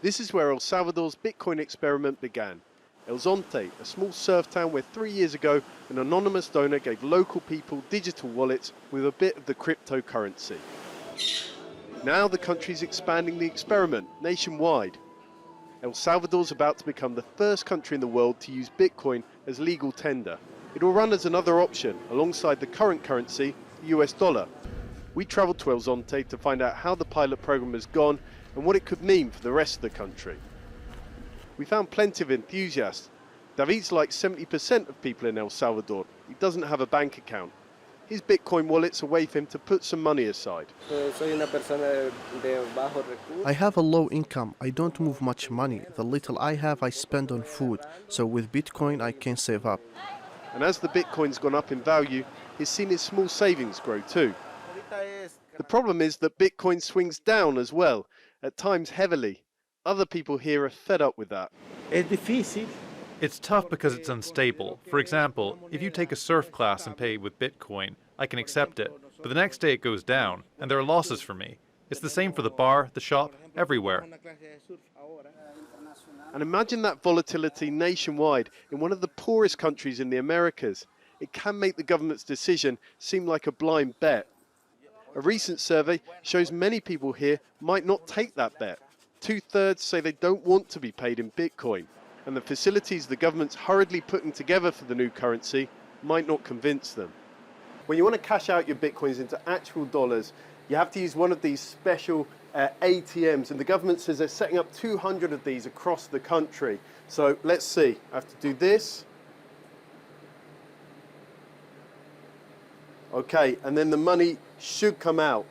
This is where El Salvador's Bitcoin experiment began. El Zonte, a small surf town where 3 years ago an anonymous donor gave local people digital wallets with a bit of the cryptocurrency. Now the country's expanding the experiment nationwide. El Salvador's about to become the first country in the world to use Bitcoin as legal tender. It will run as another option alongside the current currency, the US dollar. We travelled to El Zonte to find out how the pilot program has gone and what it could mean for the rest of the country. We found plenty of enthusiasts. David's like 70% of people in El Salvador. He doesn't have a bank account. His Bitcoin wallet's a way for him to put some money aside. I have a low income. I don't move much money. The little I have I spend on food. So with Bitcoin I can save up. And as the Bitcoin's gone up in value, he's seen his small savings grow too. The problem is that Bitcoin swings down as well, at times heavily. Other people here are fed up with that. It's tough because it's unstable. For example, if you take a surf class and pay with Bitcoin, I can accept it. But the next day it goes down, and there are losses for me. It's the same for the bar, the shop, everywhere. And imagine that volatility nationwide in one of the poorest countries in the Americas. It can make the government's decision seem like a blind bet. A recent survey shows many people here might not take that bet. 2/3 say they don't want to be paid in Bitcoin, and the facilities the government's hurriedly putting together for the new currency might not convince them. When you want to cash out your Bitcoins into actual dollars, you have to use one of these special ATMs, and the government says they're setting up 200 of these across the country. So let's see, I have to do this. Okay, and then the money should come out.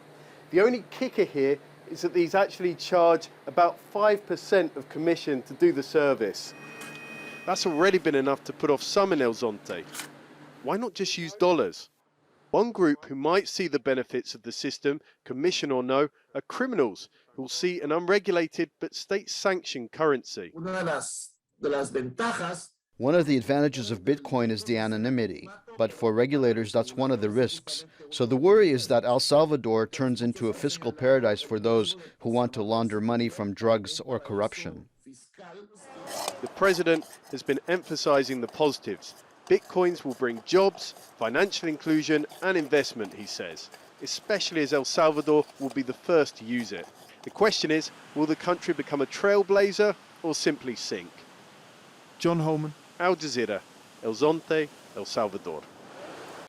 The only kicker here is that these actually charge about 5% of commission to do the service. That's already been enough to put off some in El Zonte. Why not just use dollars? One group who might see the benefits of the system, commission or no, are criminals who will see an unregulated but state-sanctioned currency. One of the advantages of Bitcoin is the anonymity, but for regulators that's one of the risks. So the worry is that El Salvador turns into a fiscal paradise for those who want to launder money from drugs or corruption. The president has been emphasizing the positives. Bitcoins will bring jobs, financial inclusion and investment, he says, especially as El Salvador will be the first to use it. The question is, will the country become a trailblazer or simply sink? John Holman, Al Jazeera, El Zonte, El Salvador.